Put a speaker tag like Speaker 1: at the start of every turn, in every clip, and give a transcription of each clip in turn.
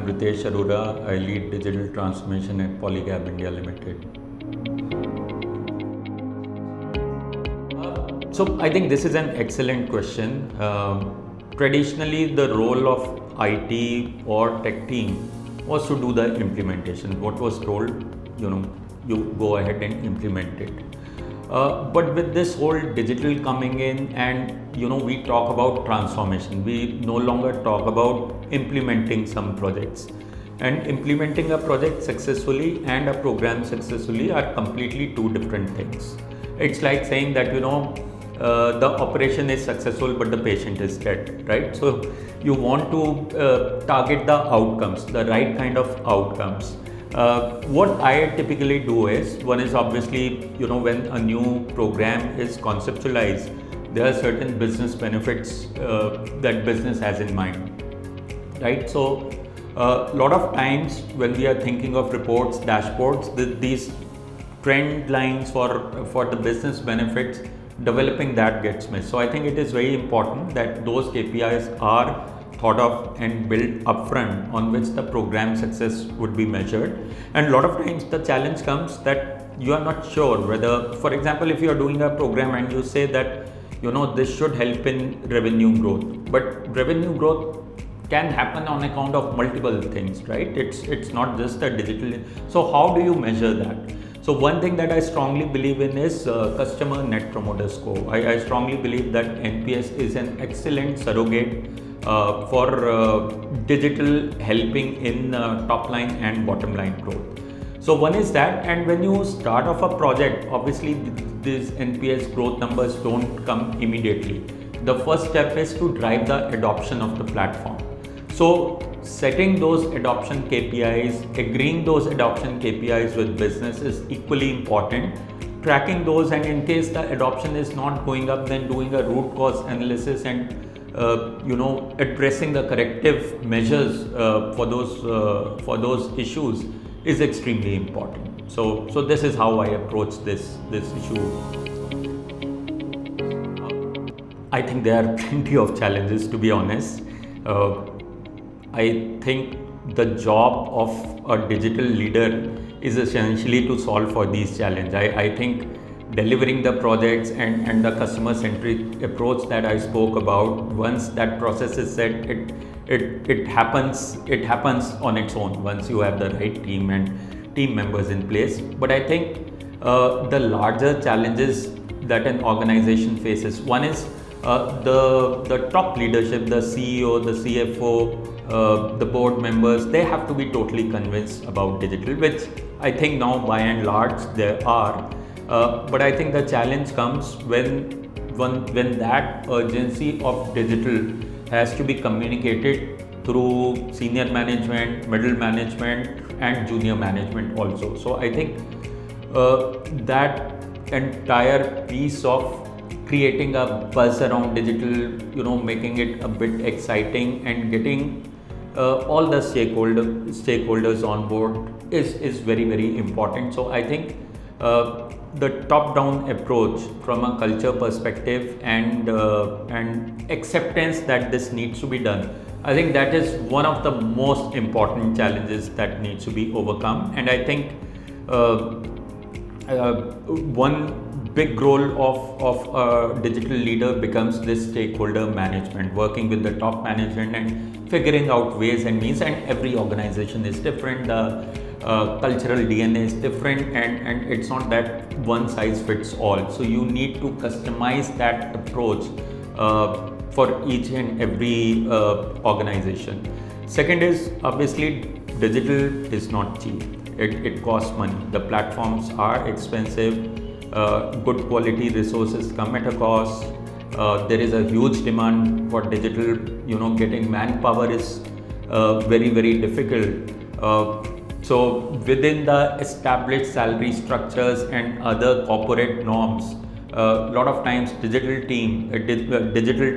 Speaker 1: I'm Ritesh Arora. I lead digital transformation at Polycab India Limited. So I think this is an excellent question. Traditionally, the role of IT or tech team was to do the implementation. What was told, you go ahead and implement it. But with this whole digital coming in, and we talk about transformation. We no longer talk about implementing some projects. And implementing a project successfully and a program successfully are completely two different things. It's like saying that the operation is successful but the patient is dead, right? So you want to target the outcomes, the right kind of outcomes. What I typically do is, one is obviously, when a new program is conceptualized, there are certain business benefits that business has in mind, right? So a lot of times when we are thinking of reports, dashboards, these trend lines for the business benefits, developing that gets missed. So I think it is very important that those KPIs are thought of and built upfront, on which the program success would be measured. And a lot of times the challenge comes that you are not sure whether, for example, if you are doing a program and you say that this should help in revenue growth, but revenue growth can happen on account of multiple things, right? It's not just a digital. So how do you measure that? So one thing that I strongly believe in is customer net promoter score. I strongly believe that NPS is an excellent surrogate for digital helping in top line and bottom line growth. So one is that, and when you start off a project, obviously these NPS growth numbers don't come immediately. The first step is to drive the adoption of the platform. So setting those adoption KPIs, agreeing those adoption KPIs with business is equally important. Tracking those, and in case the adoption is not going up, then doing a root cause analysis and addressing the corrective measures for those issues is extremely important. So this is how I approach this issue. I think there are plenty of challenges, to be honest. I think the job of a digital leader is essentially to solve for these challenges. I think delivering the projects and the customer-centric approach that I spoke about, once that process is set, it happens on its own once you have the right team and team members in place. But I think the larger challenges that an organization faces, one is the top leadership, the CEO, the CFO, the board members, they have to be totally convinced about digital, which I think now by and large there are. But I think the challenge comes when that urgency of digital has to be communicated through senior management, middle management, and junior management also. So I think that entire piece of creating a buzz around digital, making it a bit exciting and getting all the stakeholders on board is very, very important. So I think the top-down approach from a culture perspective and acceptance that this needs to be done, I think that is one of the most important challenges that needs to be overcome. And I think one big role of a digital leader becomes this stakeholder management, working with the top management and figuring out ways and means. And every organization is different, the cultural DNA is different, and it's not that one size fits all. So you need to customize that approach for each and every organization. Second is, obviously, digital is not cheap. It costs money. The platforms are expensive. Good quality resources come at a cost. There is a huge demand for digital. Getting manpower is very, very difficult. So within the established salary structures and other corporate norms, a lot of times digital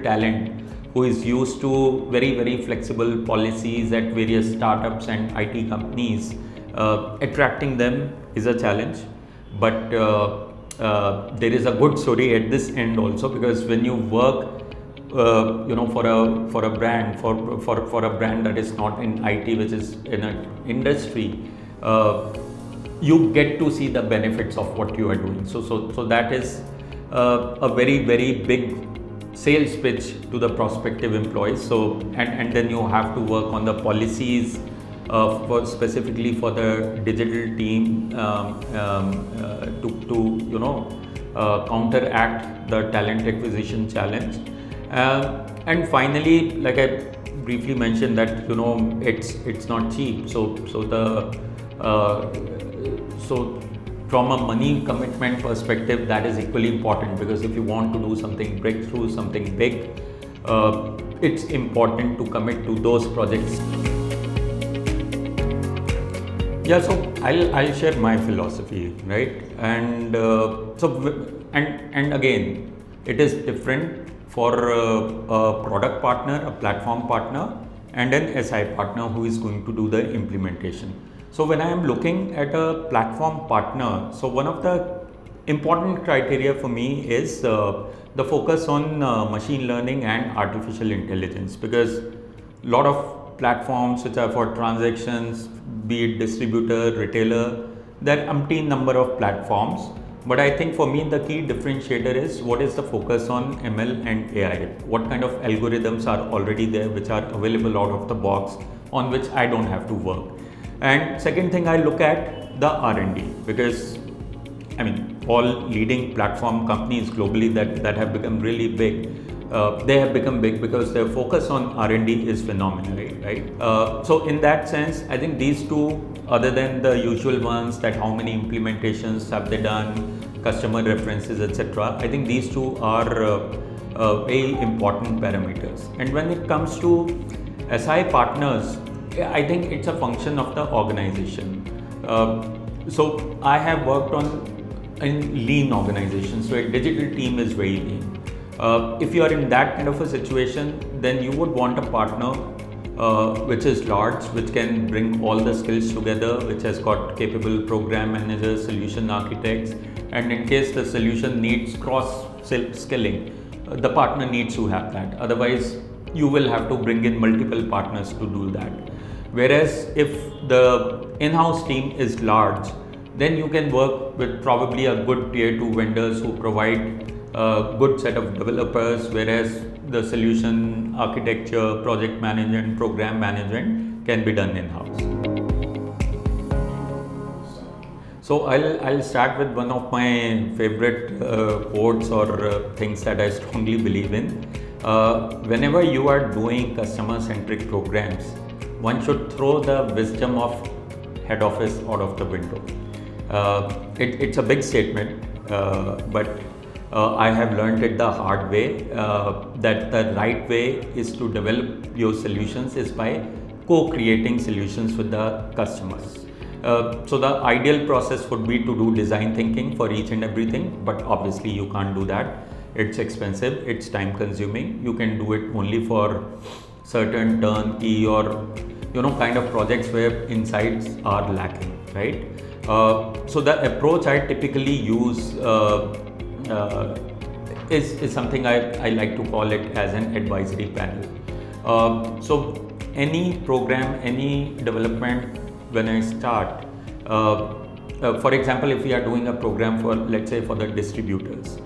Speaker 1: talent who is used to very, very flexible policies at various startups and IT companies, attracting them is a challenge. But there is a good story at this end also, because when you work for a brand, for a brand that is not in IT, which is in an industry, you get to see the benefits of what you are doing. So that is a very, very big sales pitch to the prospective employees. So and then you have to work on the policies for specifically for the digital team to counteract the talent acquisition challenge. And finally, like I briefly mentioned, that it's not cheap. So from a money commitment perspective, that is equally important, because if you want to do something breakthrough, something big, it's important to commit to those projects. Yeah, so I'll share my philosophy, right? And and again, it is different for a product partner, a platform partner, and an SI partner who is going to do the implementation. So when I am looking at a platform partner, so one of the important criteria for me is the focus on machine learning and artificial intelligence, because a lot of platforms which are for transactions, be it distributor, retailer, there are umpteen number of platforms. But I think for me the key differentiator is what is the focus on ML and AI. What kind of algorithms are already there which are available out of the box, on which I don't have to work. And second thing, I look at the R&D, because I mean all leading platform companies globally that have become really big, they have become big because their focus on R&D is phenomenal, right? So in that sense, I think these two, other than the usual ones, that how many implementations have they done, customer references, etc., I think these two are very important parameters. And when it comes to SI partners, I think it's a function of the organization. So I have worked in lean organizations, so a digital team is very lean. If you are in that kind of a situation, then you would want a partner which is large, which can bring all the skills together, which has got capable program managers, solution architects, and in case the solution needs cross skilling, the partner needs to have that. Otherwise, you will have to bring in multiple partners to do that. Whereas if the in-house team is large, then you can work with probably a good tier 2 vendors who provide a good set of developers, whereas the solution architecture, project management, program management can be done in-house. So I'll start with one of my favorite quotes or things that I strongly believe in. Whenever you are doing customer-centric programs, one should throw the wisdom of head office out of the window. It's a big statement, but I have learned it the hard way, that the right way is to develop your solutions is by co-creating solutions with the customers. So the ideal process would be to do design thinking for each and everything, but obviously you can't do that. It's expensive, it's time consuming. You can do it only for certain turnkey or kind of projects where insights are lacking, right? So the approach I typically use is something I like to call it as an advisory panel. So any program, any development, when I start, for example, if we are doing a program for, let's say, for the distributors,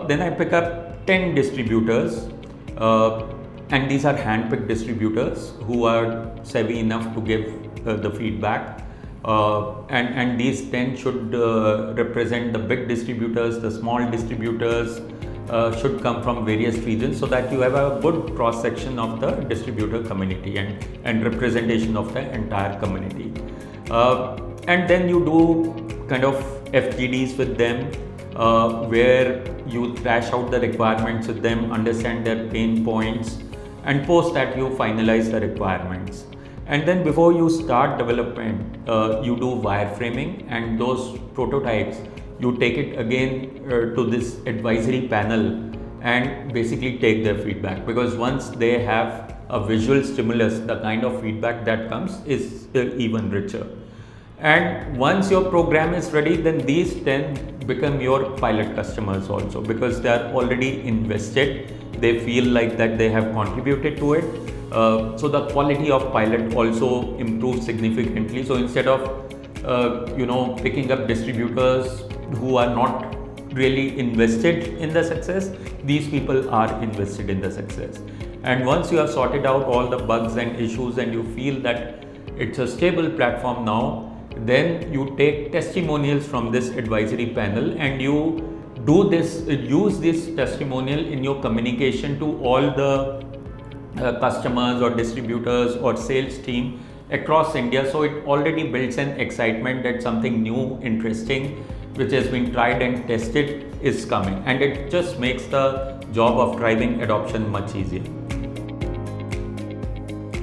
Speaker 1: then I pick up 10 distributors, and these are hand-picked distributors who are savvy enough to give the feedback. And these 10 should represent the big distributors, the small distributors should come from various regions, so that you have a good cross-section of the distributor community and representation of the entire community. And then you do kind of FGDs with them, where you thrash out the requirements with them, understand their pain points, and post that you finalize the requirements. And then before you start development, you do wireframing, and those prototypes, you take it again to this advisory panel and basically take their feedback, because once they have a visual stimulus, the kind of feedback that comes is even richer. And once your program is ready, then these 10 become your pilot customers also, because they are already invested. they feel like that they have contributed to it. So the quality of pilot also improves significantly. So instead of picking up distributors who are not really invested in the success, these people are invested in the success. And once you have sorted out all the bugs and issues and you feel that it's a stable platform now, then you take testimonials from this advisory panel and you use this testimonial in your communication to all the customers or distributors or sales team across India. So it already builds an excitement that something new, interesting, which has been tried and tested is coming, and it just makes the job of driving adoption much easier.